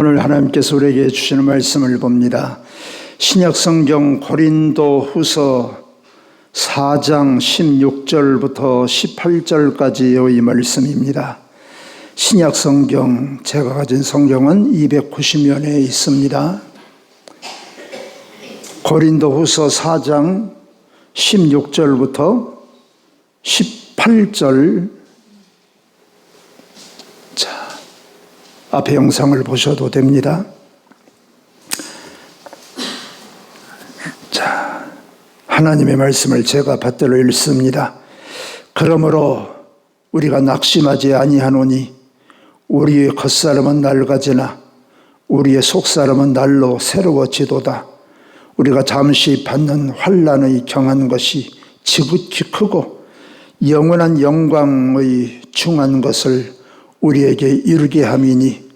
오늘 하나님께서 우리에게 주시는 말씀을 봅니다. 신약성경 고린도후서 4장 16절부터 18절까지의 말씀입니다. 신약성경, 제가 가진 성경은 290면에 있습니다. 고린도후서 4장 16절부터 18절, 앞에 영상을 보셔도 됩니다. 자, 하나님의 말씀을 제가 받들어 읽습니다. 그러므로 우리가 낙심하지 아니하노니 우리의 겉사람은 낡아지나 우리의 속사람은 날로 새로워지도다. 우리가 잠시 받는 환난의 경한 것이 지극히 크고 영원한 영광의 중한 것을 우리에게 이르게 함이니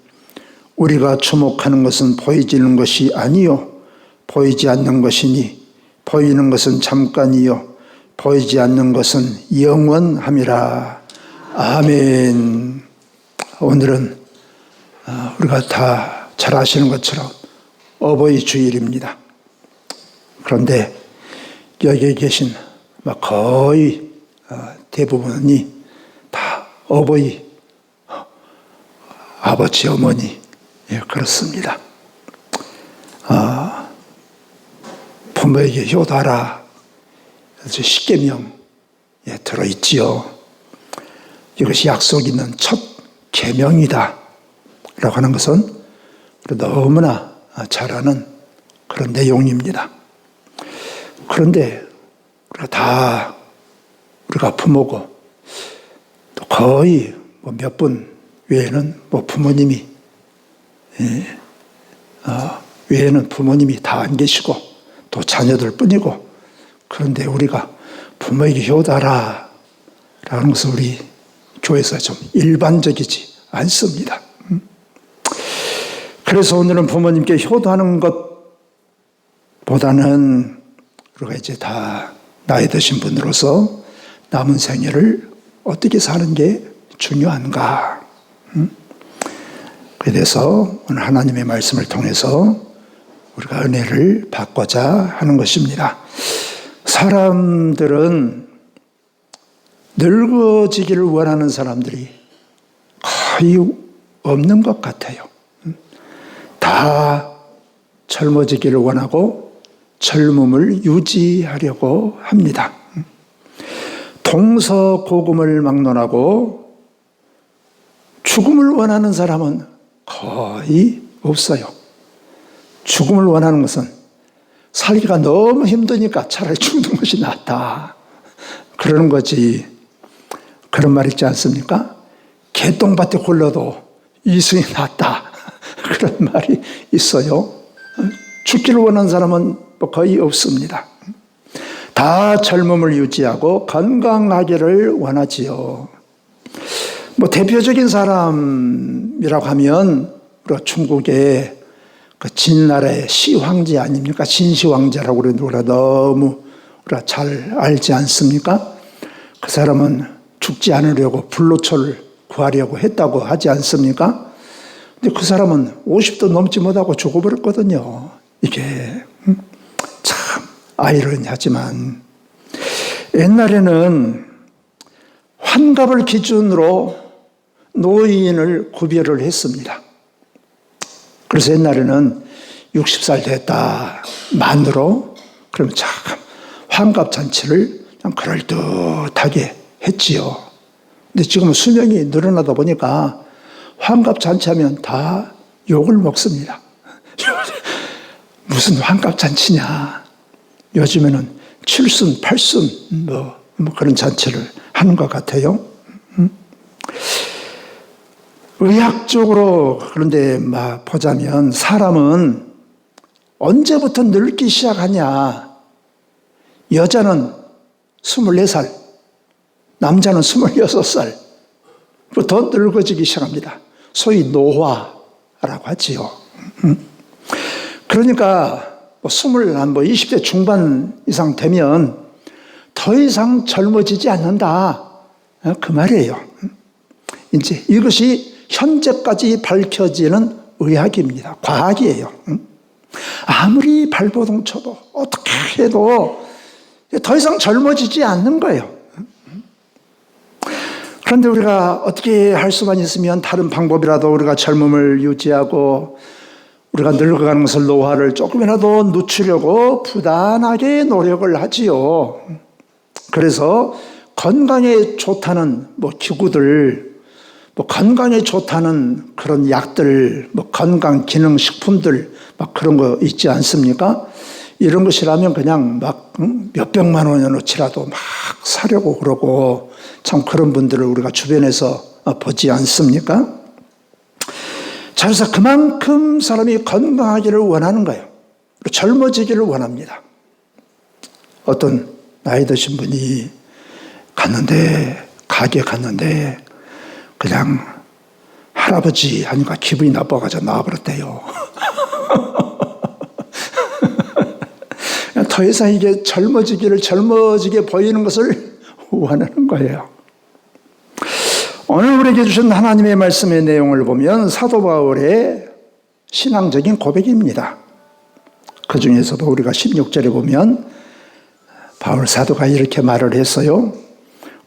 우리가 주목하는 것은 보이지는 것이 아니요 보이지 않는 것이니 보이는 것은 잠깐이요 보이지 않는 것은 영원함이라. 아멘. 오늘은 우리가 다 잘 아시는 것처럼 어버이 주일입니다. 그런데 여기에 계신 거의 대부분이 다 어버이, 아버지, 어머니, 그렇습니다. 부모에게 효도하라. 십계명에 들어있지요. 이것이 약속 있는 첫 계명이다 라고 하는 것은 너무나 잘 아는 그런 내용입니다. 그런데 우리가 부모고 또 거의 몇 분 외에는 부모님이 외에는 부모님이 다 안 계시고 또 자녀들 뿐이고, 그런데 우리가 부모에게 효도하라 라는 것은 우리 교회에서 좀 일반적이지 않습니다. 그래서 오늘은 부모님께 효도하는 것보다는 우리가 이제 다 나이 드신 분으로서 남은 생애를 어떻게 사는 게 중요한가, 그에 대해서 오늘 하나님의 말씀을 통해서 우리가 은혜를 받고자 하는 것입니다. 사람들은 늙어지기를 원하는 사람들이 거의 없는 것 같아요. 다 젊어지기를 원하고 젊음을 유지하려고 합니다. 동서고금을 막론하고 죽음을 원하는 사람은 거의 없어요. 죽음을 원하는 것은 살기가 너무 힘드니까 차라리 죽는 것이 낫다, 그러는 거지. 그런 말 있지 않습니까? 개똥밭에 굴러도 이승이 낫다, 그런 말이 있어요. 죽기를 원하는 사람은 거의 없습니다. 다 젊음을 유지하고 건강하기를 원하지요. 대표적인 사람이라고 하면 우리가 중국의 그 진나라의 시황제 아닙니까? 진시황제라고 우리가 너무 우리가 잘 알지 않습니까? 그 사람은 죽지 않으려고 불로초를 구하려고 했다고 하지 않습니까? 근데 그 사람은 50도 넘지 못하고 죽어버렸거든요. 이게 참 아이러니하지만, 옛날에는 환갑을 기준으로 노인을 구별을 했습니다. 그래서 옛날에는 60살 됐다 만으로 그러면 참 환갑잔치를 그럴듯하게 했지요. 근데 지금은 수명이 늘어나다 보니까 환갑잔치하면 다 욕을 먹습니다. 무슨 환갑잔치냐. 요즘에는 7순, 8순 그런 잔치를 하는 것 같아요. 의학적으로 그런데 보자면 사람은 언제부터 늙기 시작하냐. 여자는 24살, 남자는 26살, 더 늙어지기 시작합니다. 소위 노화라고 하지요. 그러니까 20대 중반 이상 되면 더 이상 젊어지지 않는다, 그 말이에요. 이제 이것이 현재까지 밝혀지는 의학입니다. 과학이에요. 아무리 발버둥 쳐도 어떻게 해도 더 이상 젊어지지 않는 거예요. 그런데 우리가 어떻게 할 수만 있으면 다른 방법이라도 우리가 젊음을 유지하고 우리가 늙어가는 것을 노화를 조금이라도 늦추려고 부단하게 노력을 하지요. 그래서 건강에 좋다는 기구들, 건강에 좋다는 그런 약들, 건강 기능 식품들 그런 거 있지 않습니까? 이런 것이라면 그냥 몇백만 원어치라도 사려고 그러고 참 그런 분들을 우리가 주변에서 보지 않습니까? 자, 그래서 그만큼 사람이 건강하기를 원하는 거예요. 젊어지기를 원합니다. 어떤 나이 드신 분이 가게 갔는데 그냥 할아버지 하니까 기분이 나빠가지고 나와버렸대요. 더 이상 이게 젊어지게 보이는 것을 원하는 거예요. 오늘 우리에게 주신 하나님의 말씀의 내용을 보면 사도 바울의 신앙적인 고백입니다. 그 중에서도 우리가 16절에 보면 바울 사도가 이렇게 말을 했어요.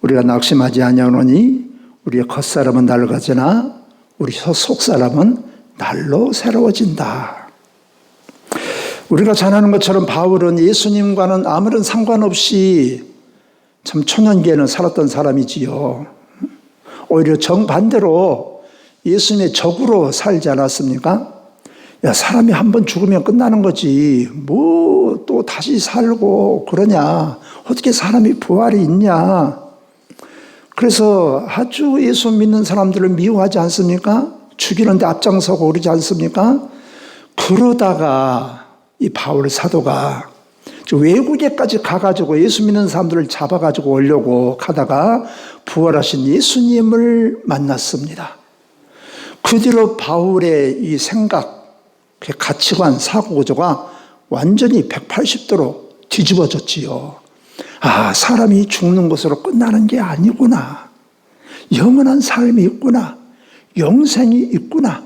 우리가 낙심하지 아니하노니 우리의 겉사람은 낡아지나 우리 속사람은 날로 새로워진다. 우리가 잘 아는 것처럼 바울은 예수님과는 아무런 상관없이 참 초년기에는 살았던 사람이지요. 오히려 정반대로 예수님의 적으로 살지 않았습니까? 야, 사람이 한번 죽으면 끝나는 거지 뭐 또 다시 살고 그러냐, 어떻게 사람이 부활이 있냐. 그래서 아주 예수 믿는 사람들을 미워하지 않습니까? 죽이는데 앞장서고 그러지 않습니까? 그러다가 이 바울 사도가 외국에까지 가가지고 예수 믿는 사람들을 잡아가지고 오려고 가다가 부활하신 예수님을 만났습니다. 그 뒤로 바울의 이 생각, 가치관, 사고구조가 완전히 180도로 뒤집어졌지요. 아, 사람이 죽는 것으로 끝나는 게 아니구나. 영원한 삶이 있구나. 영생이 있구나.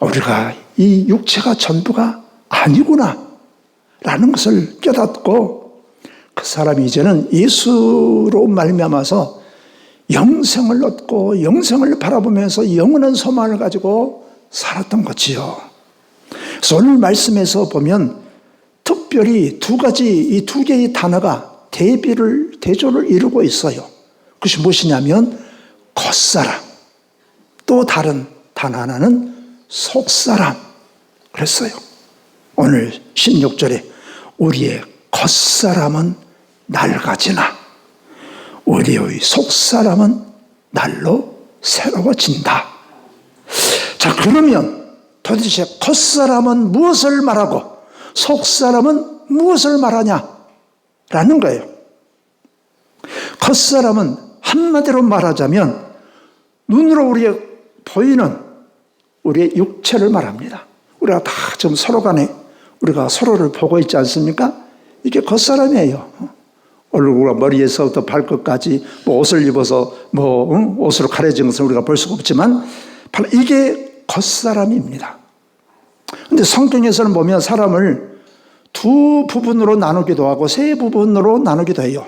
우리가 이 육체가 전부가 아니구나 라는 것을 깨닫고 그 사람이 이제는 예수로 말미암아서 영생을 얻고 영생을 바라보면서 영원한 소망을 가지고 살았던 거지요. 그래서 오늘 말씀에서 보면 특별히 이 두 개의 단어가 대조를 이루고 있어요. 그것이 무엇이냐면 겉사람, 또 다른 단어 하나는 속사람 그랬어요. 오늘 16절에 우리의 겉사람은 낡아지나 우리의 속사람은 날로 새로워진다. 자, 그러면 도대체 겉사람은 무엇을 말하고 속사람은 무엇을 말하냐? 라는 거예요. 겉사람은 한마디로 말하자면 눈으로 우리가 보이는 우리의 육체를 말합니다. 우리가 다 지금 서로 간에 우리가 서로를 보고 있지 않습니까? 이게 겉사람이에요. 얼굴과 머리에서부터 발끝까지 옷을 입어서 옷으로 가려진 것을 우리가 볼 수가 없지만 바로 이게 겉사람입니다. 그런데 성경에서는 보면 사람을 두 부분으로 나누기도 하고 세 부분으로 나누기도 해요.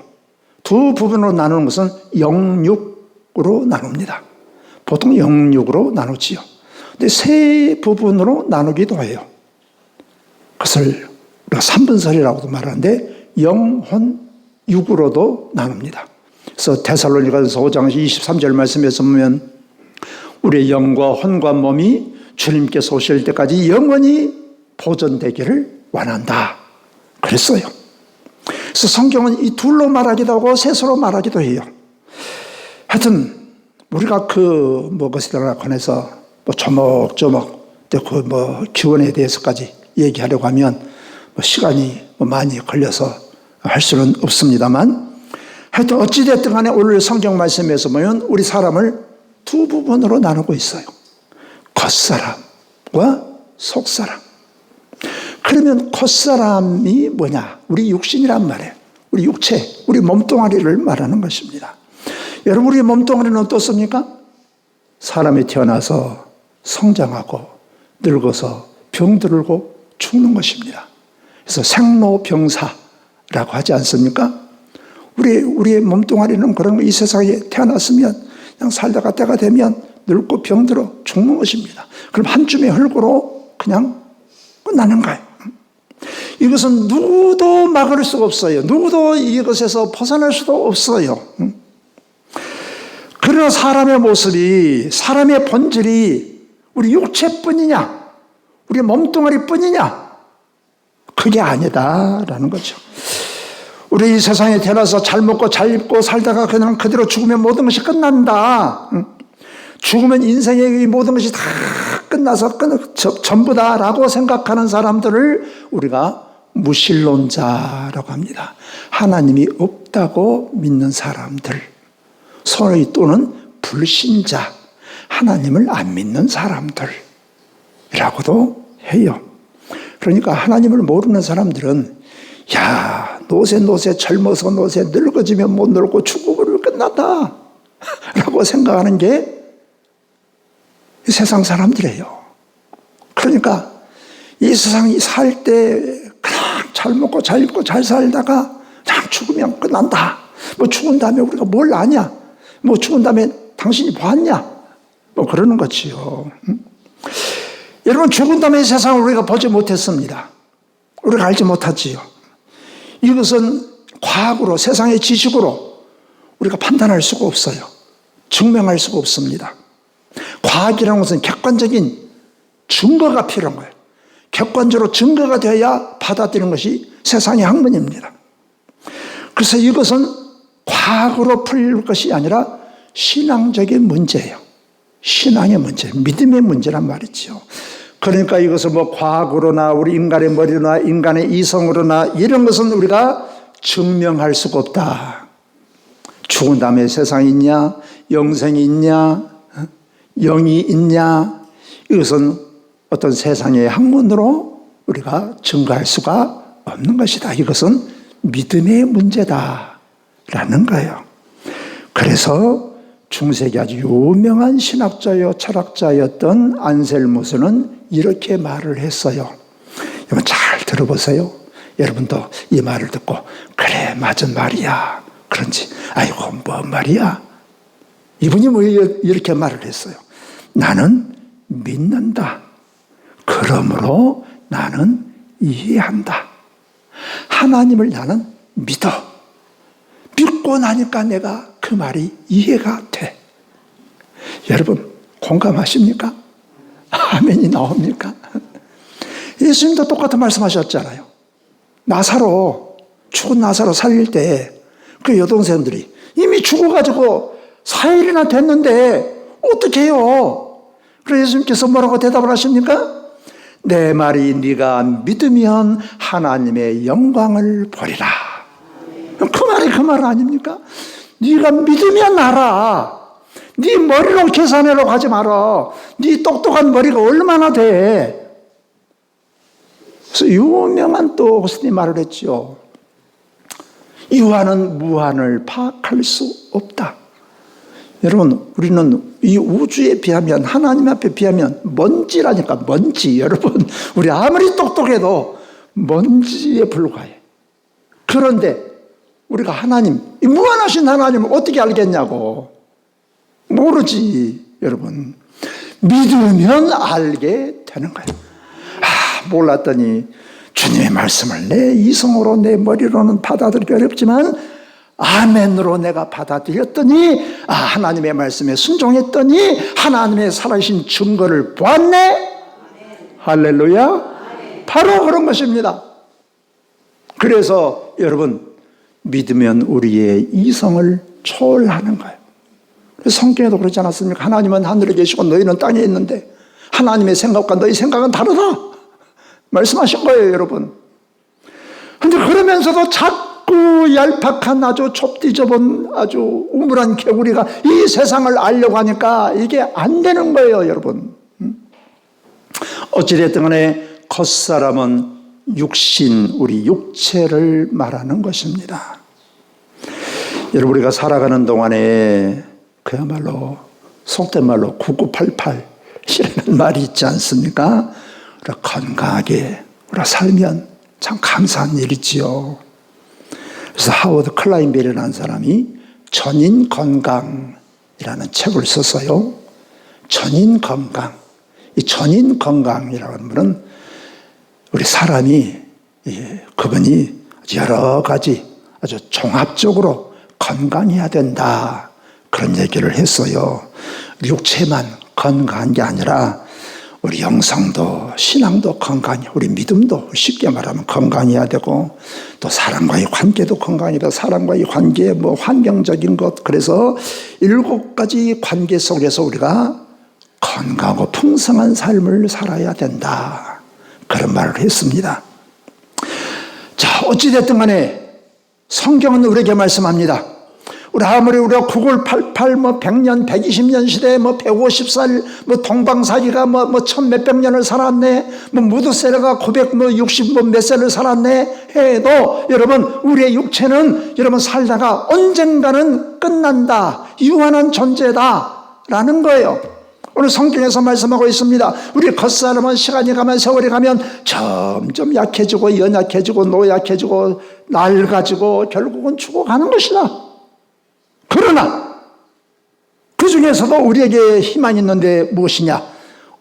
두 부분으로 나누는 것은 영육으로 나눕니다. 보통 영육으로 나누지요. 근데 세 부분으로 나누기도 해요. 그것을 우리가 삼분설이라고도 말하는데 영혼 육으로도 나눕니다. 그래서 데살로니가서 5장 23절 말씀에서 보면 우리의 영과 혼과 몸이 주님께서 오실 때까지 영원히 보존되기를 원한다 그랬어요. 그래서 성경은 이 둘로 말하기도 하고 셋으로 말하기도 해요. 하여튼 우리가 그것이라 권해서 조목조목 그 기원에 대해서까지 얘기하려고 하면 시간이 많이 걸려서 할 수는 없습니다만 하여튼 어찌됐든 간에 오늘 성경 말씀에서 보면 우리 사람을 두 부분으로 나누고 있어요. 겉사람과 속사람. 그러면 겉사람이 뭐냐? 우리 육신이란 말이에요. 우리 육체, 우리 몸뚱아리를 말하는 것입니다. 여러분, 우리 몸뚱아리는 어떻습니까? 사람이 태어나서 성장하고 늙어서 병들고 죽는 것입니다. 그래서 생로병사라고 하지 않습니까? 우리의 몸뚱아리는 그런 거, 이 세상에 태어났으면 그냥 살다가 때가 되면 늙고 병들어 죽는 것입니다. 그럼 한 줌의 흙으로 그냥 끝나는 거예요. 이것은 누구도 막을 수가 없어요. 누구도 이것에서 벗어날 수도 없어요. 그러나 사람의 모습이, 사람의 본질이 우리 육체뿐이냐, 우리 몸뚱아리뿐이냐, 그게 아니다라는 거죠. 우리 이 세상에 태어나서 잘 먹고 잘 입고 살다가 그냥 그대로 죽으면 모든 것이 끝난다. 죽으면 인생의 모든 것이 다 끝나서 전부다라고 생각하는 사람들을 우리가 무신론자라고 합니다. 하나님이 없다고 믿는 사람들, 소위 또는 불신자, 하나님을 안 믿는 사람들이라고도 해요. 그러니까 하나님을 모르는 사람들은 야, 노세 젊어서 노세 늙어지면 못 늙고 죽어버리면 끝났다 라고 생각하는 게 세상 사람들이에요. 그러니까 이 세상이 살 때 그냥 잘 먹고 잘 입고 잘 살다가 그냥 죽으면 끝난다. 뭐 죽은 다음에 우리가 뭘 아냐? 뭐 죽은 다음에 당신이 봤냐? 뭐 그러는 거지요. 여러분, 죽은 다음에 세상을 우리가 보지 못했습니다. 우리가 알지 못하지요. 이것은 과학으로, 세상의 지식으로 우리가 판단할 수가 없어요. 증명할 수가 없습니다. 과학이라는 것은 객관적인 증거가 필요한 거예요. 객관적으로 증거가 되어야 받아들이는 것이 세상의 학문입니다. 그래서 이것은 과학으로 풀릴 것이 아니라 신앙적인 문제예요. 신앙의 문제, 믿음의 문제란 말이죠. 그러니까 이것을 뭐 과학으로나 우리 인간의 머리로나 인간의 이성으로나 이런 것은 우리가 증명할 수가 없다. 죽은 다음에 세상이 있냐, 영생이 있냐, 영이 있냐, 이것은 어떤 세상의 학문으로 우리가 증거할 수가 없는 것이다. 이것은 믿음의 문제다라는 거예요. 그래서 중세기 아주 유명한 신학자요 철학자였던 안셀무스는 이렇게 말을 했어요. 여러분 잘 들어보세요. 여러분도 이 말을 듣고 그래 맞은 말이야 그런지 아이고 뭔 말이야, 이분이 뭐 이렇게 말을 했어요. 나는 믿는다. 그러므로 나는 이해한다. 하나님을 나는 믿어. 믿고 나니까 내가 그 말이 이해가 돼. 여러분 공감하십니까? 아멘이 나옵니까? 예수님도 똑같은 말씀하셨잖아요. 나사로, 죽은 나사로 살릴 때 그 여동생들이 이미 죽어가지고 4일이나 됐는데 어떻게 해요? 그래서 예수님께서 뭐라고 대답을 하십니까? 내 말이 네가 믿으면 하나님의 영광을 보리라. 그 말이 그 말 아닙니까? 네가 믿으면 알아. 네 머리로 계산하려고 하지 마라. 네 똑똑한 머리가 얼마나 돼. 그래서 유명한 또 호스님 말을 했죠. 유한은 무한을 파악할 수 없다. 여러분 우리는 이 우주에 비하면, 하나님 앞에 비하면 먼지라니까. 먼지. 여러분 우리 아무리 똑똑해도 먼지에 불과해. 그런데 우리가 하나님, 이 무한하신 하나님을 어떻게 알겠냐고. 모르지. 여러분 믿으면 알게 되는 거예요. 몰랐더니 주님의 말씀을 내 이성으로 내 머리로는 받아들이기 어렵지만 아멘으로 내가 받아들였더니 하나님의 말씀에 순종했더니 하나님의 살아계신 증거를 보았네. 아멘. 할렐루야. 아멘. 바로 그런 것입니다. 그래서 여러분 믿으면 우리의 이성을 초월하는 거예요. 성경에도 그렇지 않았습니까? 하나님은 하늘에 계시고 너희는 땅에 있는데 하나님의 생각과 너희 생각은 다르다 말씀하신 거예요, 여러분. 그런데 그러면서도 자꾸 얄팍한 아주 좁디좁은 아주 우물한 개구리가 이 세상을 알려고 하니까 이게 안 되는 거예요, 여러분. 어찌됐든 간에 겉사람은 육신, 우리 육체를 말하는 것입니다. 여러분 우리가 살아가는 동안에 그야말로 속된 말로 9988 이라는 말이 있지 않습니까? 우리가 건강하게 우리가 살면 참 감사한 일이지요. 그래서 하워드 클라인벨이라는 사람이 전인 건강이라는 책을 썼어요. 전인 건강. 이 전인 건강이라는 분은 우리 사람이 그분이 여러 가지 아주 종합적으로 건강해야 된다. 그런 얘기를 했어요. 육체만 건강한 게 아니라 우리 영성도 신앙도 건강해, 우리 믿음도 쉽게 말하면 건강해야 되고, 또 사람과의 관계도 건강해야 되고, 사람과의 관계, 환경적인 것, 그래서 7가지 관계 속에서 우리가 건강하고 풍성한 삶을 살아야 된다. 그런 말을 했습니다. 자, 어찌됐든 간에 성경은 우리에게 말씀합니다. 우리 아무리 우리가 9988, 100년, 120년 시대에 150살, 동방사기가 1000몇백 년을 살았네, 무드셀러가 960 몇 세를 살았네 해도 여러분, 우리의 육체는 여러분 살다가 언젠가는 끝난다. 유한한 존재다라는 거예요. 오늘 성경에서 말씀하고 있습니다. 우리 겉사람은 시간이 가면, 세월이 가면 점점 약해지고 연약해지고 노약해지고 낡아지고 결국은 죽어가는 것이다. 그러나 그 중에서도 우리에게 희망이 있는데 무엇이냐?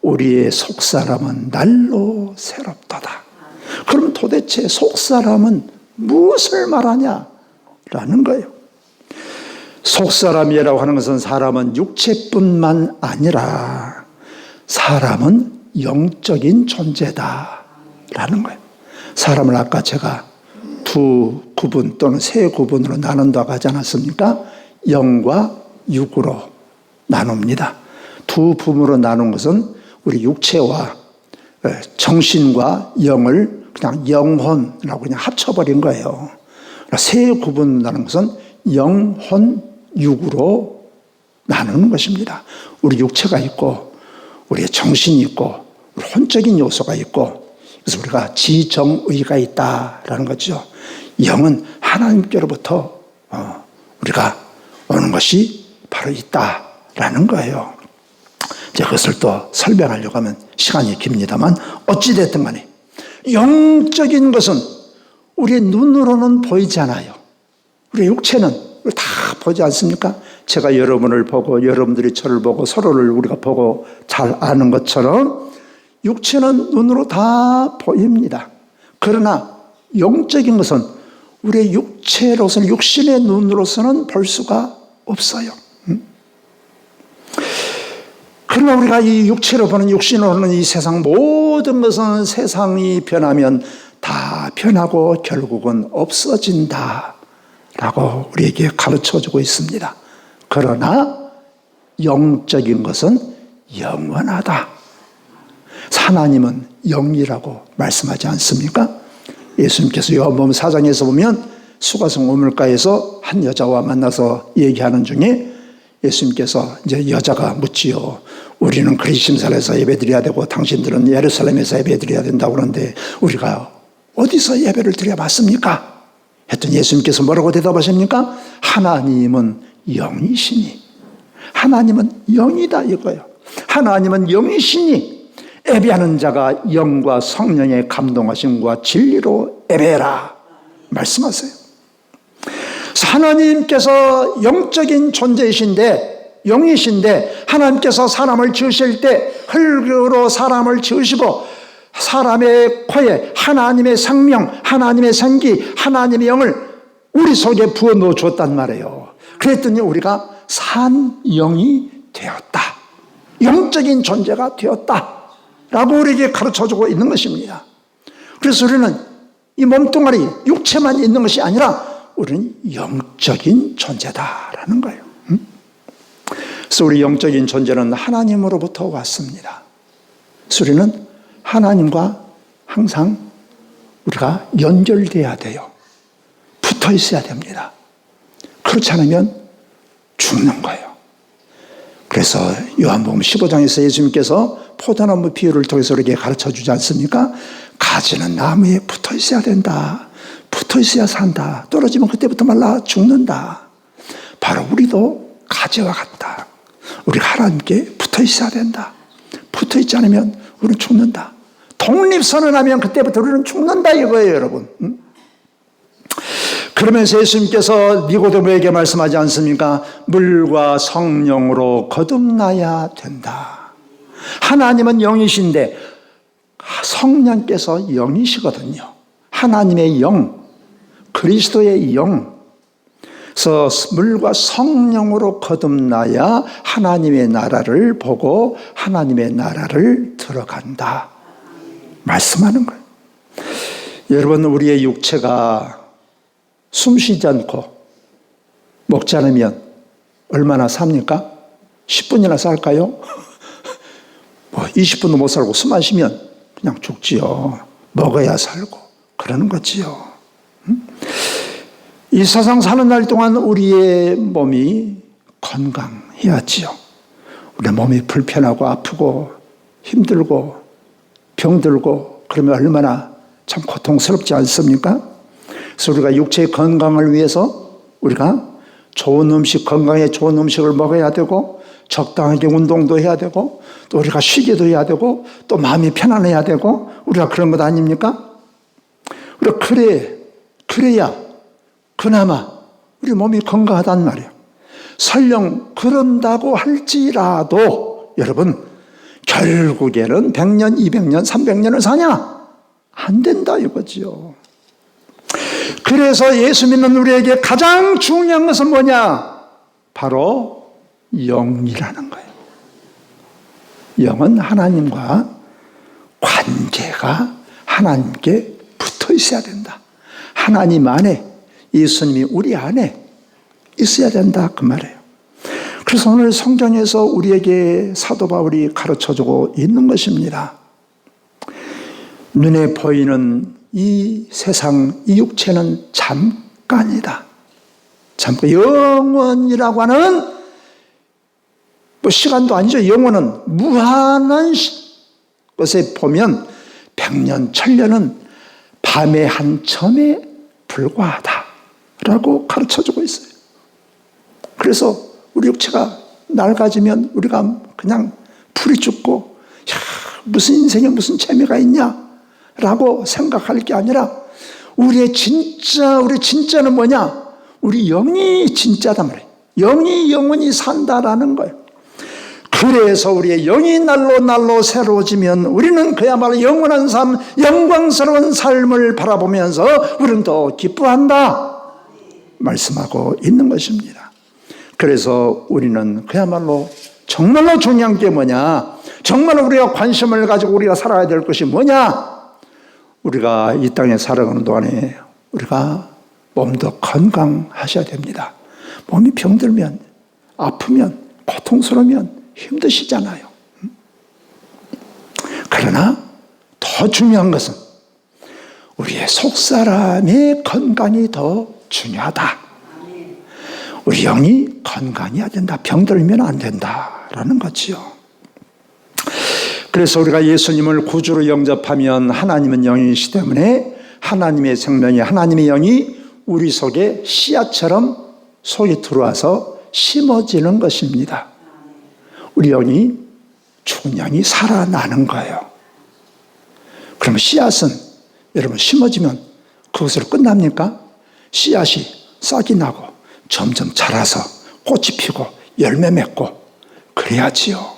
우리의 속사람은 날로 새롭도다. 그럼 도대체 속사람은 무엇을 말하냐라는 거예요. 속사람이라고 하는 것은 사람은 육체뿐만 아니라 사람은 영적인 존재다라는 거예요. 사람을 아까 제가 2구분 또는 3구분으로 나눈다고 하지 않았습니까? 영과 육으로 나눕니다. 2부분으로 나눈 것은 우리 육체와 정신과 영을 그냥 영혼이라고 그냥 합쳐버린 거예요. 3구분으로 나눈 것은 영혼, 육으로 나누는 것입니다. 우리 육체가 있고 우리의 정신이 있고 우리 혼적인 요소가 있고, 그래서 우리가 지정의가 있다라는 거죠. 영은 하나님께로부터 우리가 오는 것이 바로 있다라는 거예요. 제가 그것을 또 설명하려고 하면 시간이 깁니다만, 어찌됐든 간에 영적인 것은 우리의 눈으로는 보이지 않아요. 우리의 육체는 다 보지 않습니까? 제가 여러분을 보고 여러분들이 저를 보고 서로를 우리가 보고 잘 아는 것처럼 육체는 눈으로 다 보입니다. 그러나 영적인 것은 우리의 육체로서는, 육신의 눈으로서는 볼 수가 없어요. 그러나 우리가 이 육체로 보는, 육신으로 보는 이 세상 모든 것은 세상이 변하면 다 변하고 결국은 없어진다 라고 우리에게 가르쳐주고 있습니다. 그러나 영적인 것은 영원하다. 하나님은 영이라고 말씀하지 않습니까? 예수님께서 요한복음 4장에서 보면 수가성 우물가에서 한 여자와 만나서 얘기하는 중에 예수님께서 이제 여자가 묻지요. 우리는 그리심산에서 예배드려야 되고 당신들은 예루살렘에서 예배드려야 된다고 그러는데 우리가 어디서 예배를 드려야 맞습니까? 했더니 예수님께서 뭐라고 대답하십니까? 하나님은 영이시니, 하나님은 영이다 이거예요. 하나님은 영이시니 예배하는 자가 영과 성령의 감동하심과 진리로 예배해라 말씀하세요. 하나님께서 영적인 존재이신데, 영이신데, 하나님께서 사람을 지으실 때 흙으로 사람을 지으시고 사람의 코에 하나님의 생명, 하나님의 생기, 하나님의 영을 우리 속에 부어넣어 줬단 말이에요. 그랬더니 우리가 산 영이 되었다, 영적인 존재가 되었다 라고 우리에게 가르쳐주고 있는 것입니다. 그래서 우리는 이 몸뚱아리, 육체만 있는 것이 아니라 우리는 영적인 존재다라는 거예요. 그래서 우리 영적인 존재는 하나님으로부터 왔습니다. 그래서 우리는 하나님과 항상 우리가 연결돼야 돼요. 붙어 있어야 됩니다. 그렇지 않으면 죽는 거예요. 그래서 요한복음 15장에서 예수님께서 포도나무 비유를 통해서 우리에게 가르쳐 주지 않습니까? 가지는 나무에 붙어 있어야 된다. 붙어 있어야 산다. 떨어지면 그때부터 말라 죽는다. 바로 우리도 가지와 같다. 우리가 하나님께 붙어 있어야 된다. 붙어 있지 않으면 우리는 죽는다. 독립선언하면 그때부터 우리는 죽는다 이거예요, 여러분. 그러면서 예수님께서 니고데모에게 말씀하지 않습니까? 물과 성령으로 거듭나야 된다. 하나님은 영이신데 성령께서 영이시거든요. 하나님의 영, 그리스도의 영. 그래서 물과 성령으로 거듭나야 하나님의 나라를 보고 하나님의 나라를 들어간다. 말씀하는 거예요. 여러분, 우리의 육체가 숨쉬지 않고 먹지 않으면 얼마나 삽니까? 10분이나 살까요? 20분도 못 살고 숨 안 쉬면 그냥 죽지요. 먹어야 살고 그러는 거지요. 이 세상 사는 날 동안 우리의 몸이 건강해야지요. 우리 몸이 불편하고 아프고 힘들고 병들고 그러면 얼마나 참 고통스럽지 않습니까? 그래서 우리가 육체의 건강을 위해서 우리가 좋은 음식, 건강에 좋은 음식을 먹어야 되고 적당하게 운동도 해야 되고 또 우리가 쉬기도 해야 되고 또 마음이 편안해야 되고 우리가 그런 것 아닙니까? 우리가 그래야 그나마 우리 몸이 건강하단 말이에요. 설령 그런다고 할지라도 여러분 결국에는 100년, 200년, 300년을 사냐? 안 된다 이거지요. 그래서 예수 믿는 우리에게 가장 중요한 것은 뭐냐? 바로 영이라는 거예요. 영은 하나님과 관계가 하나님께 붙어 있어야 된다. 하나님 안에, 예수님이 우리 안에 있어야 된다 그 말이에요. 그래서 오늘 성경에서 우리에게 사도 바울이 가르쳐주고 있는 것입니다. 눈에 보이는 이 세상, 이 육체는 잠깐이다. 잠깐, 영원이라고 하는 시간도 아니죠. 영원은 무한한 것에 보면 100년, 1000년은 밤의 한 점에 불과하다라고 가르쳐주고 있어요. 그래서 우리 육체가 낡아지면 우리가 그냥 풀이 죽고 무슨 인생에 무슨 재미가 있냐라고 생각할 게 아니라 우리 진짜는 뭐냐? 우리 영이 진짜단 말이에요. 영이 영원히 산다라는 거예요. 그래서 우리의 영이 날로 새로워지면 우리는 그야말로 영원한 삶, 영광스러운 삶을 바라보면서 우리는 더 기뻐한다 말씀하고 있는 것입니다. 그래서 우리는 그야말로 정말로 중요한 게 뭐냐? 정말로 우리가 관심을 가지고 우리가 살아야 될 것이 뭐냐? 우리가 이 땅에 살아가는 동안에 우리가 몸도 건강하셔야 됩니다. 몸이 병들면, 아프면, 고통스러우면 힘드시잖아요. 그러나 더 중요한 것은 우리의 속사람의 건강이 더 중요하다. 우리 영이 건강해야 된다. 병들면 안 된다라는 거지요. 그래서 우리가 예수님을 구주로 영접하면 하나님은 영이시기 때문에 하나님의 생명이, 하나님의 영이 우리 속에 씨앗처럼 속에 들어와서 심어지는 것입니다. 우리 영이, 죽은 영이 살아나는 거예요. 그러면 씨앗은 여러분 심어지면 그것으로 끝납니까? 씨앗이 싹이 나고 점점 자라서 꽃이 피고 열매 맺고 그래야지요.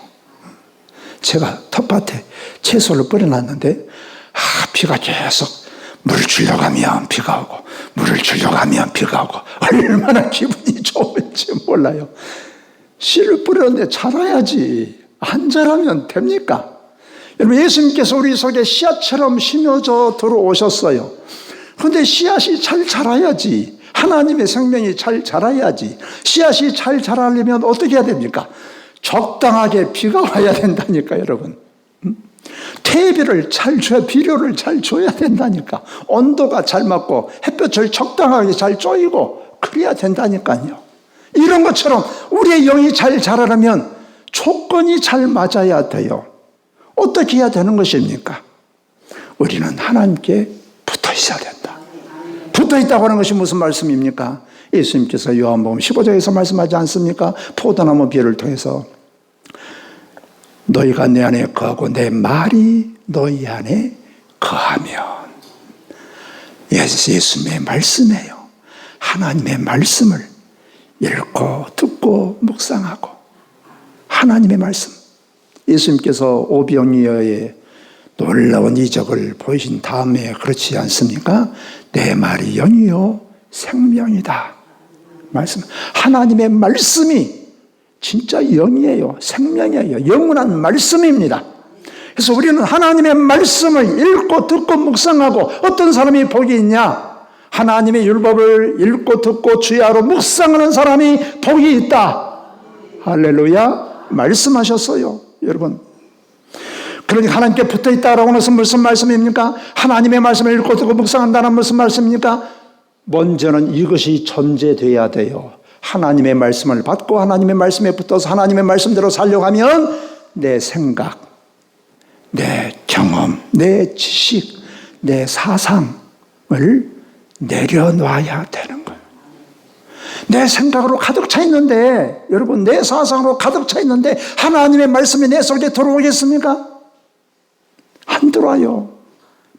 제가 텃밭에 채소를 뿌려놨는데 비가 계속 물을 주려고 하면 비가 오고 물을 주려고 하면 비가 오고 얼마나 기분이 좋을지 몰라요. 씨를 뿌렸는데 자라야지. 안 자라면 됩니까? 여러분, 예수님께서 우리 속에 씨앗처럼 심어져 들어오셨어요. 그런데 씨앗이 잘 자라야지. 하나님의 생명이 잘 자라야지. 씨앗이 잘 자라려면 어떻게 해야 됩니까? 적당하게 비가 와야 된다니까, 여러분. 태비를 잘 줘야, 비료를 잘 줘야 된다니까. 온도가 잘 맞고 햇볕을 적당하게 잘 쬐이고 그래야 된다니까요. 이런 것처럼 우리의 영이 잘 자라려면 조건이 잘 맞아야 돼요. 어떻게 해야 되는 것입니까? 우리는 하나님께 붙어 있어야 된다. 붙어 있다고 하는 것이 무슨 말씀입니까? 예수님께서 요한복음 15장에서 말씀하지 않습니까? 포도나무 비유를 통해서 너희가 내 안에 거하고 내 말이 너희 안에 거하면. 예수님의 말씀이에요. 하나님의 말씀을 읽고 듣고 묵상하고 하나님의 말씀. 예수님께서 오병이어의 놀라운 이적을 보이신 다음에 그렇지 않습니까? 내 말이 영이요 생명이다. 말씀. 하나님의 말씀이 진짜 영이에요. 생명이에요. 영원한 말씀입니다. 그래서 우리는 하나님의 말씀을 읽고 듣고 묵상하고 어떤 사람이 복이 있냐? 하나님의 율법을 읽고 듣고 주야로 묵상하는 사람이 복이 있다. 할렐루야. 말씀하셨어요. 여러분. 그러니까 하나님께 붙어 있다라고 하는 것은 무슨 말씀입니까? 하나님의 말씀을 읽고 듣고 묵상한다는 무슨 말씀입니까? 먼저는 이것이 존재돼야 돼요. 하나님의 말씀을 받고 하나님의 말씀에 붙어서 하나님의 말씀대로 살려가면 내 생각, 내 경험, 내 지식, 내 사상을 내려놔야 되는 거예요. 내 생각으로 가득 차 있는데, 여러분, 내 사상으로 가득 차 있는데 하나님의 말씀이 내 속에 들어오겠습니까? 안 들어와요.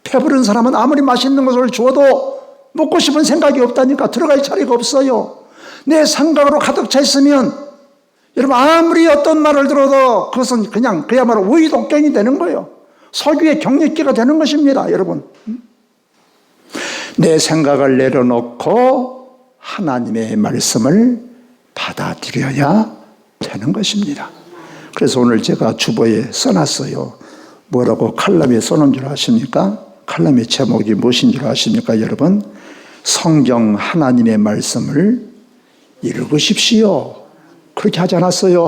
배부른 사람은 아무리 맛있는 것을 주어도 먹고 싶은 생각이 없다니까 들어갈 자리가 없어요. 내 생각으로 가득 차 있으면 여러분 아무리 어떤 말을 들어도 그것은 그냥 그야말로 우의독경이 되는 거예요. 석유의 경력기가 되는 것입니다. 여러분. 내 생각을 내려놓고 하나님의 말씀을 받아들여야 되는 것입니다. 그래서 오늘 제가 주보에 써놨어요. 뭐라고 칼럼에 써놓은 줄 아십니까? 칼럼의 제목이 무엇인 줄 아십니까, 여러분? 성경 하나님의 말씀을 읽으십시오. 그렇게 하지 않았어요.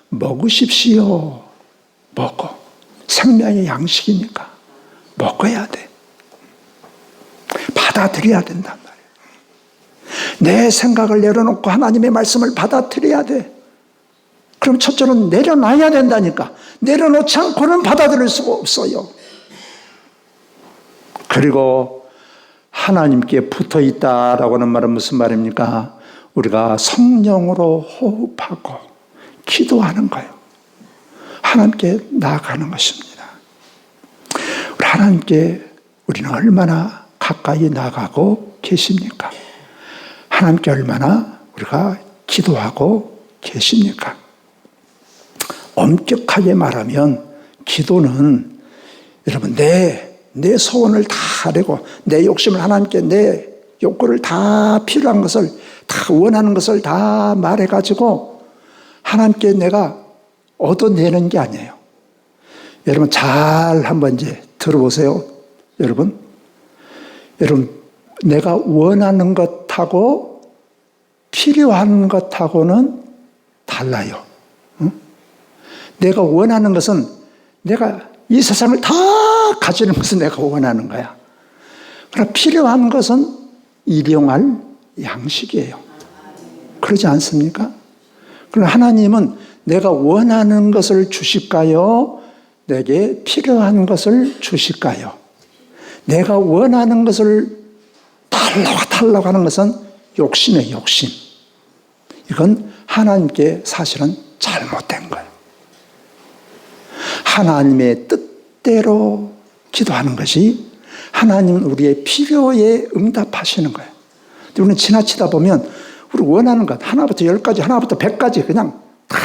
먹으십시오. 먹어. 생명의 양식이니까 먹어야 돼. 받아들여야 된단 말이에요. 내 생각을 내려놓고 하나님의 말씀을 받아들여야 돼. 그럼 첫째는 내려놔야 된다니까. 내려놓지 않고는 받아들일 수가 없어요. 그리고 하나님께 붙어 있다라고 하는 말은 무슨 말입니까? 우리가 성령으로 호흡하고 기도하는 거예요. 하나님께 나아가는 것입니다. 우리 하나님께 우리는 얼마나 가까이 나가고 계십니까? 하나님께 얼마나 우리가 기도하고 계십니까? 엄격하게 말하면 기도는 여러분 내 소원을 다 내고 내 욕심을 하나님께 내 욕구를 다 필요한 것을 다 원하는 것을 다 말해가지고 하나님께 내가 얻어내는 게 아니에요. 여러분 잘 한번 이제 들어보세요. 여러분 내가 원하는 것하고 필요한 것하고는 달라요. 응? 내가 원하는 것은 내가 이 세상을 다 가지는 것은 내가 원하는 거야. 그러나 필요한 것은 일용할 양식이에요. 그러지 않습니까? 그러나 하나님은 내가 원하는 것을 주실까요? 내게 필요한 것을 주실까요? 내가 원하는 것을 달라고 하는 것은 욕심이에요, 욕심. 이건 하나님께 사실은 잘못된 거예요. 하나님의 뜻대로 기도하는 것이 하나님은 우리의 필요에 응답하시는 거예요. 우리는 지나치다 보면 우리 원하는 것 하나부터 10가지, 하나부터 100가지 그냥 다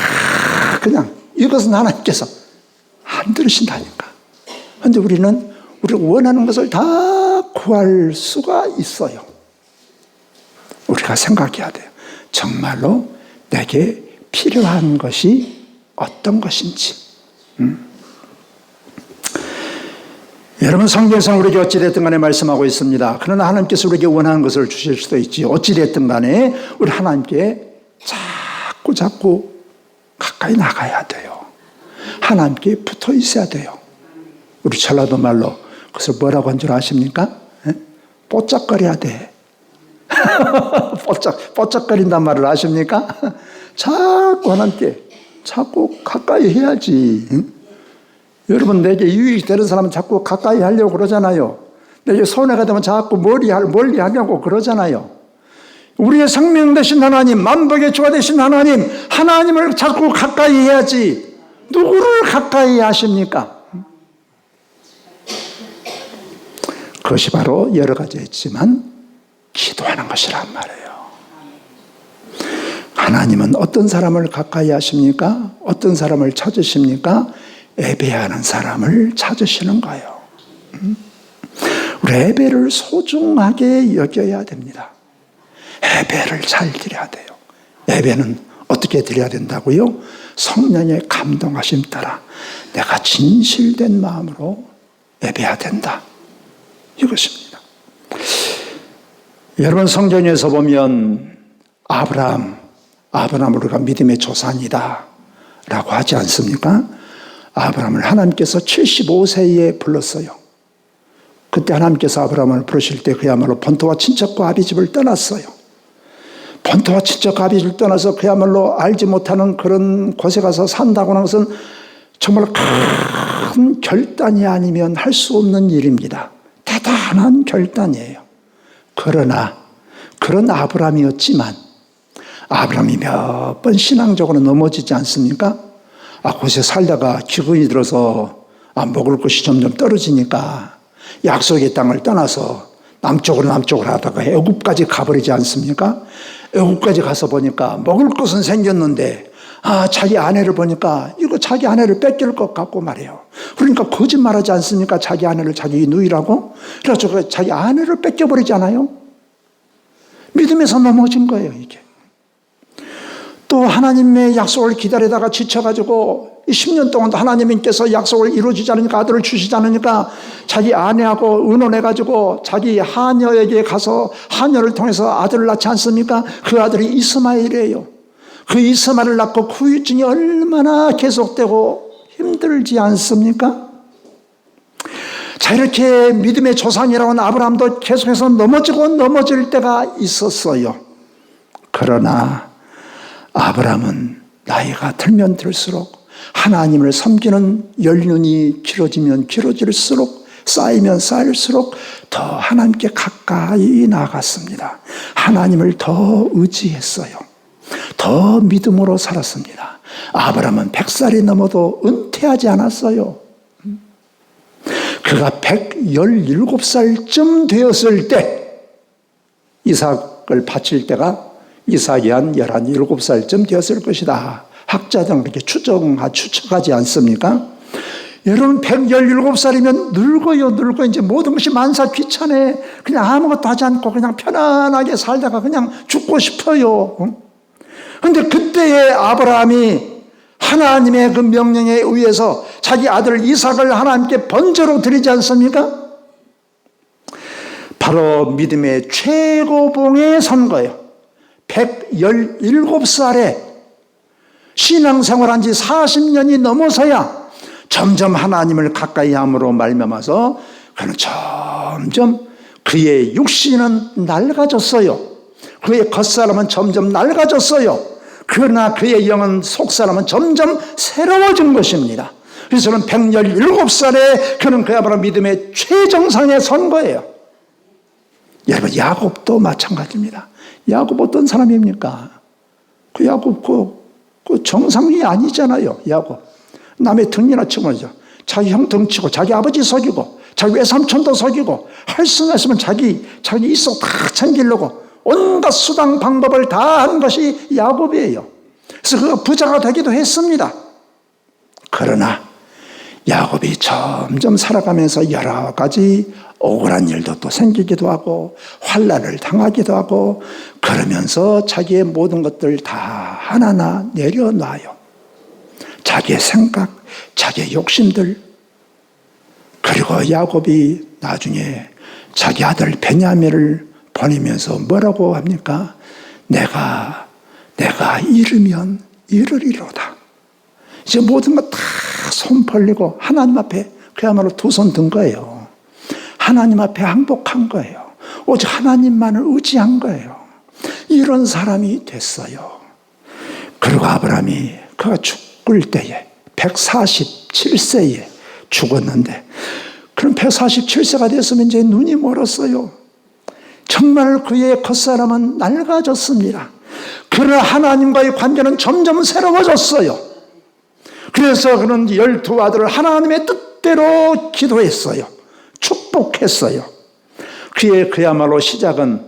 그냥 이것은 하나님께서 안 들으신다니까. 그런데 우리는 우리가 원하는 것을 다 구할 수가 있어요. 우리가 생각해야 돼요. 정말로 내게 필요한 것이 어떤 것인지. 여러분 성경상 우리에게 어찌됐든 간에 말씀하고 있습니다. 그러나 하나님께서 우리에게 원하는 것을 주실 수도 있지. 어찌됐든 간에 우리 하나님께 자꾸 가까이 나가야 돼요. 하나님께 붙어 있어야 돼요. 우리 전라도 말로 그것을 뭐라고 한 줄 아십니까? 뽀짝거려야 돼. 뽀짝거린단 말을 아십니까? 자꾸 하나님께 자꾸 가까이 해야지. 여러분 내게 유익이 되는 사람은 자꾸 가까이 하려고 그러잖아요. 내게 손해가 되면 자꾸 멀리 하려고 그러잖아요. 우리의 생명 되신 하나님, 만복의 주가 되신 하나님을 자꾸 가까이 해야지. 누구를 가까이 하십니까? 그것이 바로 여러 가지 있지만 기도하는 것이란 말이에요. 하나님은 어떤 사람을 가까이 하십니까? 어떤 사람을 찾으십니까? 예배하는 사람을 찾으시는 거예요. 우리 예배를 소중하게 여겨야 됩니다. 예배를 잘 드려야 돼요. 예배는 어떻게 드려야 된다고요? 성령의 감동하심 따라 내가 진실된 마음으로 예배해야 된다. 이것입니다. 여러분, 성경에서 보면 아브라함을 우리가 믿음의 조상이다 라고 하지 않습니까? 아브라함을 하나님께서 75세에 불렀어요. 그때 하나님께서 아브라함을 부르실 때 그야말로 본토와 친척과 아비집을 떠났어요. 본토와 친척과 아비집을 떠나서 그야말로 알지 못하는 그런 곳에 가서 산다고 하는 것은 정말 큰 결단이 아니면 할 수 없는 일입니다. 대단한 결단이에요. 그러나 그런 아브라함이었지만 아브라함이 몇 번 신앙적으로 넘어지지 않습니까? 곳에 살다가 기근이 들어서 먹을 것이 점점 떨어지니까 약속의 땅을 떠나서 남쪽으로 하다가 애굽까지 가버리지 않습니까? 애굽까지 가서 보니까 먹을 것은 생겼는데 자기 아내를 보니까 이거 자기 아내를 뺏길 것 같고 말이에요. 그러니까 거짓말하지 않습니까? 자기 아내를 자기 누이라고. 그래서 자기 아내를 뺏겨버리잖아요. 믿음에서 넘어진 거예요, 이게. 또 하나님의 약속을 기다리다가 지쳐가지고 10년 동안도 하나님께서 약속을 이루어지지 않으니까 아들을 주시지 않으니까 자기 아내하고 의논해가지고 자기 하녀에게 가서 하녀를 통해서 아들을 낳지 않습니까? 그 아들이 이스마엘이에요. 그 이스마엘을 낳고 후유증이 얼마나 계속되고 힘들지 않습니까? 자, 이렇게 믿음의 조상이라고 하는 아브라함도 계속해서 넘어질 때가 있었어요. 그러나 아브라함은 나이가 들면 들수록 하나님을 섬기는 연륜이 길어지면 길어질수록 쌓이면 쌓일수록 더 하나님께 가까이 나아갔습니다. 하나님을 더 의지했어요. 더 믿음으로 살았습니다. 아브라함은 100살이 넘어도 은퇴하지 않았어요. 그가 117살쯤 되었을 때 이삭을 바칠 때가 이삭이 한 17살쯤 되었을 것이다. 학자들은 그렇게 추측하지 않습니까? 여러분 117살이면 늙어 이제 모든 것이 만사 귀찮아. 그냥 아무것도 하지 않고 그냥 편안하게 살다가 그냥 죽고 싶어요. 그런데 그때의 아브라함이 하나님의 그 명령에 의해서 자기 아들 이삭을 하나님께 번제로 드리지 않습니까? 바로 믿음의 최고봉에 선 거예요. 117살에 신앙생활한 지 40년이 넘어서야 점점 하나님을 가까이 함으로 말미암아서 그는 점점 그의 육신은 낡아졌어요. 그의 겉사람은 점점 낡아졌어요. 그러나 그의 영은 속사람은 점점 새로워진 것입니다. 그래서 저는 117살에 그는 그야말로 믿음의 최정상에 선 거예요. 여러분, 야곱도 마찬가지입니다. 야곱 어떤 사람입니까? 그 야곱 그 정상이 아니잖아요. 야곱 남의 등이나 치고 말이죠. 자기 형 등치고 자기 아버지 속이고 자기 외삼촌도 속이고 할 수는 없으면 자기 있어 다 챙기려고 온갖 수단 방법을 다 한 것이 야곱이에요. 그래서 그가 부자가 되기도 했습니다. 그러나 야곱이 점점 살아가면서 여러 가지 억울한 일도 또 생기기도 하고 환난을 당하기도 하고 그러면서 자기의 모든 것들 다 하나하나 내려놔요. 자기의 생각, 자기의 욕심들. 그리고 야곱이 나중에 자기 아들 베냐민을 보내면서 뭐라고 합니까? 내가 이르면 이르리로다. 이제 모든 것 다 손 벌리고 하나님 앞에 그야말로 두 손 든 거예요. 하나님 앞에 항복한 거예요. 오직 하나님만을 의지한 거예요. 이런 사람이 됐어요. 그리고 아브라함이 그가 죽을 때에 147세에 죽었는데 그럼 147세가 됐으면 이제 눈이 멀었어요. 정말 그의 겉사람은 낡아졌습니다. 그러나 하나님과의 관계는 점점 새로워졌어요. 그래서 그는 12 아들을 하나님의 뜻대로 기도했어요. 축복했어요. 그야말로 시작은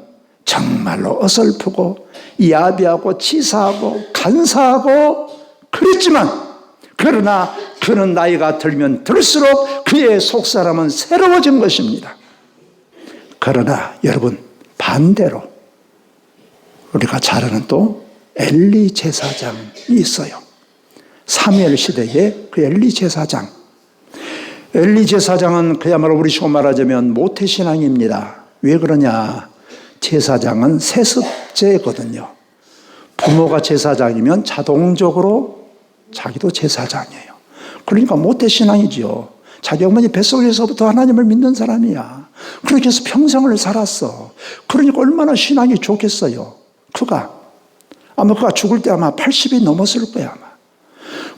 정말로 어설프고 야비하고 치사하고 간사하고 그랬지만, 그러나 그는 나이가 들면 들수록 그의 속사람은 새로워진 것입니다. 그러나 여러분, 반대로 우리가 잘 아는 또 엘리 제사장이 있어요. 사무엘 시대에 그 엘리 제사장. 엘리 제사장은 그야말로 우리식으로 말하자면 모태신앙입니다. 왜 그러냐? 제사장은 세습제거든요. 부모가 제사장이면 자동적으로 자기도 제사장이에요. 그러니까 모태신앙이죠. 자기 어머니 뱃속에서부터 하나님을 믿는 사람이야. 그렇게 해서 평생을 살았어. 그러니까 얼마나 신앙이 좋겠어요. 그가 죽을 때 아마 80이 넘었을 거야, 아마.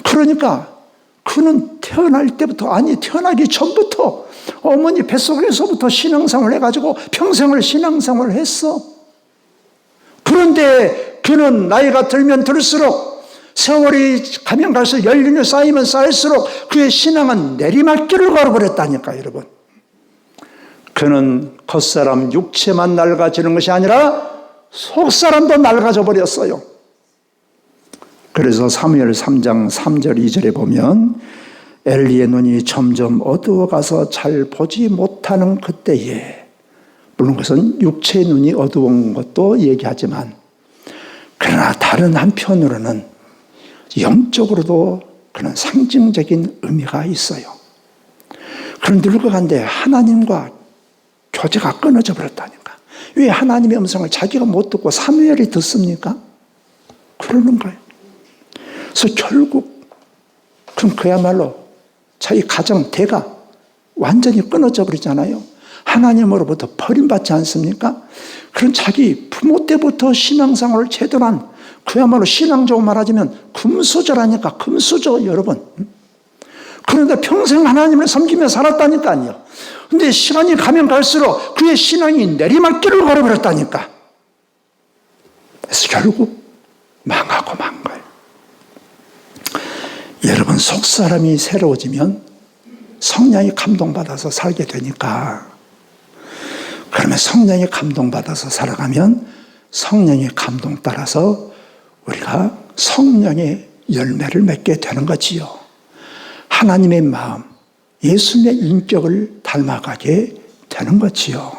그러니까 그는 태어날 때부터, 태어나기 전부터 어머니 뱃속에서부터 신앙생활을 해가지고 평생을 신앙생활을 했어. 그런데 그는 나이가 들면 들수록, 세월이 가면 갈수록, 연륜이 쌓이면 쌓일수록 그의 신앙은 내리막길을 걸어버렸다니까, 여러분. 그는 겉사람 육체만 낡아지는 것이 아니라 속사람도 낡아져 버렸어요. 그래서 사무엘 3장 3절 2절에 보면 엘리의 눈이 점점 어두워가서 잘 보지 못하는 그때에, 물론 그것은 육체의 눈이 어두운 것도 얘기하지만, 그러나 다른 한편으로는 영적으로도 그런 상징적인 의미가 있어요. 그런 늙어간데 하나님과 교제가 끊어져 버렸다니까. 왜 하나님의 음성을 자기가 못 듣고 사무엘이 듣습니까? 그러는 거예요. 그래서 결국 그럼 그야말로 자기 가정 대가 완전히 끊어져 버리잖아요. 하나님으로부터 버림받지 않습니까? 그런 자기 부모 때부터 신앙생활을 제대로 한, 그야말로 신앙적으로 말하자면 금수저라니까, 금수저, 여러분. 그런데 평생 하나님을 섬기며 살았다니까요. 근데 시간이 가면 갈수록 그의 신앙이 내리막길을 걸어버렸다니까. 그래서 결국 망하고 만 거예요. 여러분, 속사람이 새로워지면 성령이 감동받아서 살게 되니까, 그러면 성령이 감동받아서 살아가면 성령의 감동 따라서 우리가 성령의 열매를 맺게 되는 거지요. 하나님의 마음, 예수님의 인격을 닮아가게 되는 거지요.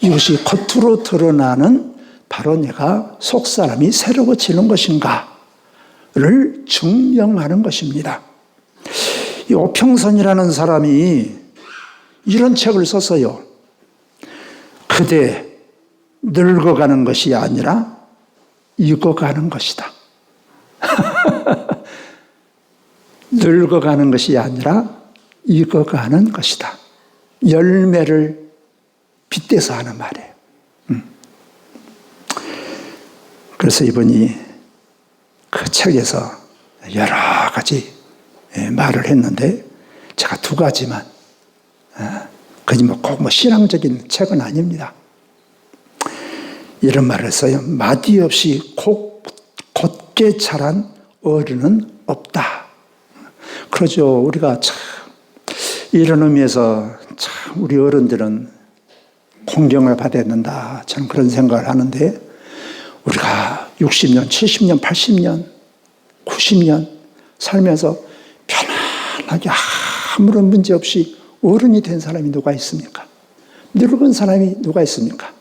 이것이 겉으로 드러나는 바로 내가 속사람이 새로워지는 것인가를 증명하는 것입니다. 이 오평선이라는 사람이 이런 책을 썼어요. 그대 늙어가는 것이 아니라 익어가는 것이다. 늙어가는 것이 아니라 익어가는 것이다. 열매를 빗대서 하는 말이에요. 그래서 이분이 그 책에서 여러 가지 말을 했는데, 제가 2가지만, 그지 꼭 신앙적인 책은 아닙니다. 이런 말을 했어요. 마디 없이 곧게 자란 어른은 없다. 그러죠. 우리가 참 이런 의미에서 참 우리 어른들은 공경을 받아야 된다, 저는 그런 생각을 하는데, 우리가 60년, 70년, 80년, 90년 살면서 편안하게 아무런 문제 없이 어른이 된 사람이 누가 있습니까? 늙은 사람이 누가 있습니까?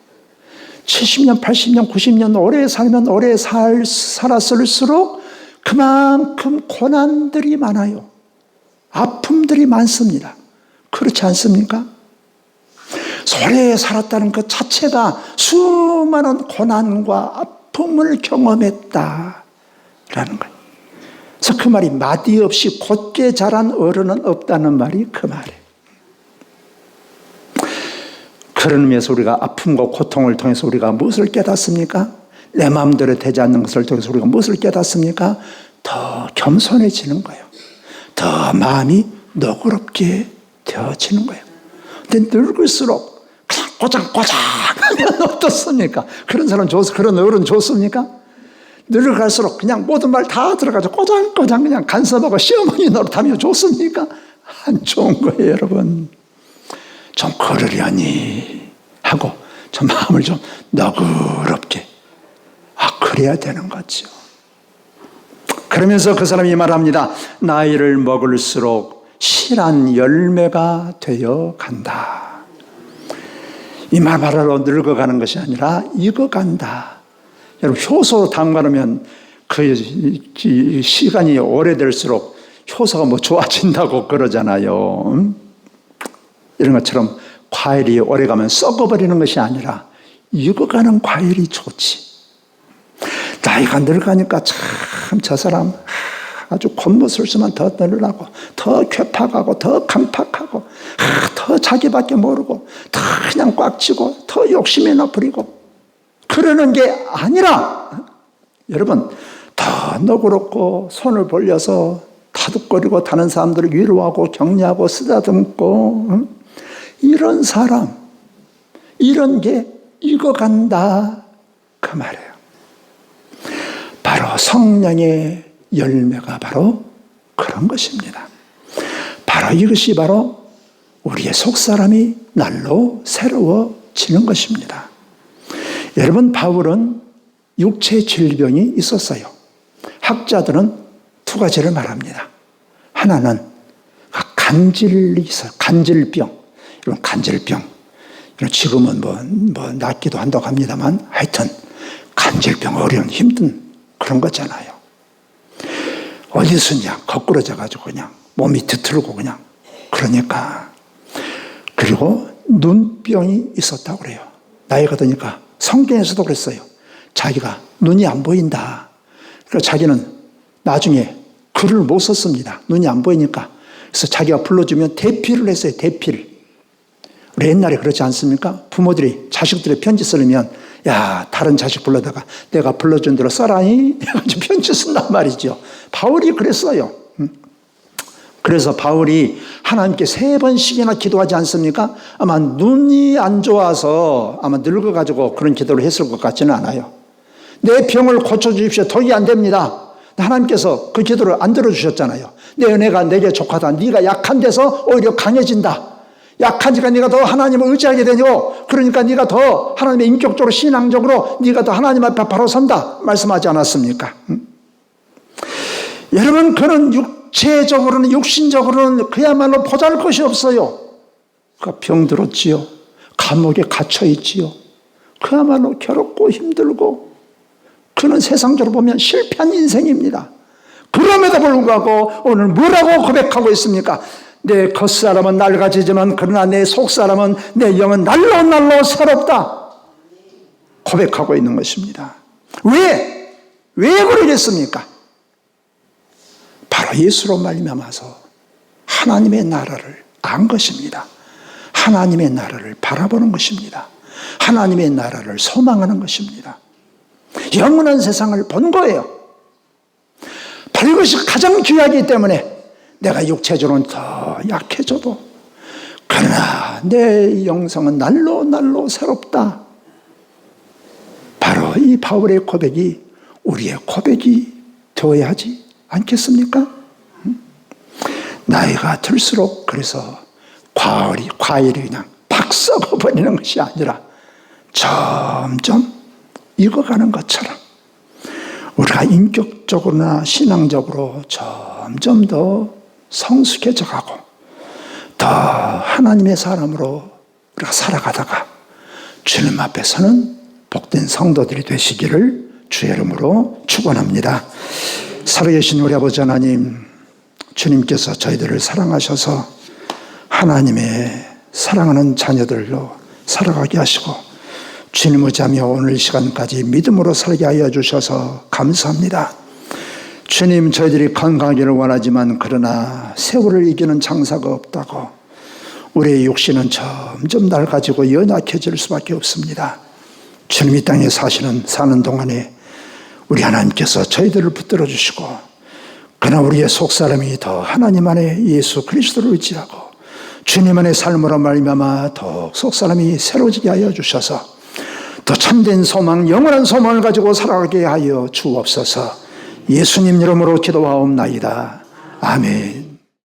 70년, 80년, 90년 오래 살면 오래 살았을수록 그만큼 고난들이 많아요. 아픔들이 많습니다. 그렇지 않습니까? 오래 살았다는 것 자체가 수많은 고난과 아픔을 경험했다라는 거예요. 그래서 그 말이 마디 없이 곧게 자란 어른은 없다는 말이 그 말이에요. 그런 의미에서 우리가 아픔과 고통을 통해서 우리가 무엇을 깨닫습니까? 내 마음대로 되지 않는 것을 통해서 우리가 무엇을 깨닫습니까? 더 겸손해지는 거예요. 더 마음이 너그럽게 되어지는 거예요. 근데 늙을수록 그냥 꼬장꼬장 하면 어떻습니까? 그런 사람 그런 어른 좋습니까? 늙어갈수록 그냥 모든 말 다 들어가죠. 꼬장꼬장 그냥 간섭하고 시어머니 노릇하며 좋습니까? 안 좋은 거예요, 여러분. 좀 걸으려니 하고 좀 마음을 좀 너그럽게 그래야 되는 거죠. 그러면서 그 사람이 말합니다. 나이를 먹을수록 실한 열매가 되어 간다. 이 말 바로 늙어가는 것이 아니라 익어간다. 여러분, 효소 담가놓으면 그 시간이 오래될수록 효소가 뭐 좋아진다고 그러잖아요. 이런 것처럼 과일이 오래가면 썩어버리는 것이 아니라 익어가는 과일이 좋지. 나이가 늙으니까 참 저 사람 아주 겉멋을 쓰면 더 늘라고, 더 괴팍하고, 더 강팍하고, 더 자기밖에 모르고, 더 그냥 꽉 쥐고, 더 욕심이나 부리고, 그러는 게 아니라, 여러분, 더 너그럽고, 손을 벌려서 다독거리고 다른 사람들을 위로하고, 격려하고, 쓰다듬고, 이런 사람, 이런 게 익어간다. 그 말이에요. 바로 성령의 열매가 바로 그런 것입니다. 바로 이것이 바로 우리의 속사람이 날로 새로워지는 것입니다. 여러분, 바울은 육체 질병이 있었어요. 학자들은 두 가지를 말합니다. 하나는 간질이 있어요. 간질병. 이런 간질병. 지금은 뭐 낫기도 한다고 합니다만 하여튼 간질병, 어려운 힘든 그런 거잖아요. 어디서 그냥 거꾸러져가지고 그냥 몸이 뒤틀고 그냥 그러니까. 그리고 눈병이 있었다고 그래요. 나이가 드니까 성경에서도 그랬어요. 자기가 눈이 안 보인다. 그래서 자기는 나중에 글을 못 썼습니다. 눈이 안 보이니까. 그래서 자기가 불러주면 대피를 했어요. 대피를. 우리 옛날에 그렇지 않습니까? 부모들이 자식들의 편지 쓰려면 야, 다른 자식 불러다가 내가 불러준 대로 써라니 해가지고 편지 쓴단 말이죠. 바울이 그랬어요. 그래서 바울이 하나님께 3번씩이나 기도하지 않습니까? 아마 눈이 안 좋아서 아마 늙어가지고 그런 기도를 했을 것 같지는 않아요. 내 병을 고쳐주십시오. 도저히 안 됩니다. 하나님께서 그 기도를 안 들어주셨잖아요. 내 은혜가 내게 족하다. 네가 약한 데서 오히려 강해진다. 약하니까 네가 더 하나님을 의지하게 되고, 그러니까 네가 더 하나님의 인격적으로 신앙적으로 네가 더 하나님 앞에 바로 선다 말씀하지 않았습니까? 여러분, 그는 육체적으로는 육신적으로는 그야말로 보잘것이 없어요. 그가 병들었지요. 감옥에 갇혀있지요. 그야말로 괴롭고 힘들고, 그는 세상적으로 보면 실패한 인생입니다. 그럼에도 불구하고 오늘 뭐라고 고백하고 있습니까? 내 겉사람은 낡아지지만 그러나 내 속사람은, 내 영은 날로 새롭다 고백하고 있는 것입니다. 왜 그러겠습니까? 바로 예수로 말미암아서 하나님의 나라를 안 것입니다. 하나님의 나라를 바라보는 것입니다. 하나님의 나라를 소망하는 것입니다. 영원한 세상을 본 거예요. 바로 이것이 가장 귀하기 때문에 내가 육체적으로는 더 약해져도 그러나 내 영성은 날로 새롭다. 바로 이 바울의 고백이 우리의 고백이 되어야 하지 않겠습니까? 나이가 들수록 그래서 과일이 그냥 팍 썩어버리는 것이 아니라 점점 익어가는 것처럼 우리가 인격적으로나 신앙적으로 점점 더 성숙해져 가고 더 하나님의 사람으로 우리가 살아가다가 주님 앞에서는 복된 성도들이 되시기를 주의 이름으로 축원합니다. 살아계신 우리 아버지 하나님, 주님께서 저희들을 사랑하셔서 하나님의 사랑하는 자녀들로 살아가게 하시고 주님 의지하며 오늘 시간까지 믿음으로 살게 하여 주셔서 감사합니다. 주님, 저희들이 건강하기를 원하지만 그러나 세월을 이기는 장사가 없다고 우리의 육신은 점점 낡아지고 연약해질 수밖에 없습니다. 주님, 이 땅에 사는 동안에 우리 하나님께서 저희들을 붙들어 주시고 그러나 우리의 속사람이 더 하나님 안에 예수 그리스도를 의지하고 주님 안의 삶으로 말미암아 더욱 속사람이 새로워지게 하여 주셔서 더 참된 소망, 영원한 소망을 가지고 살아가게 하여 주옵소서. 예수님 이름으로 기도하옵나이다. 아멘.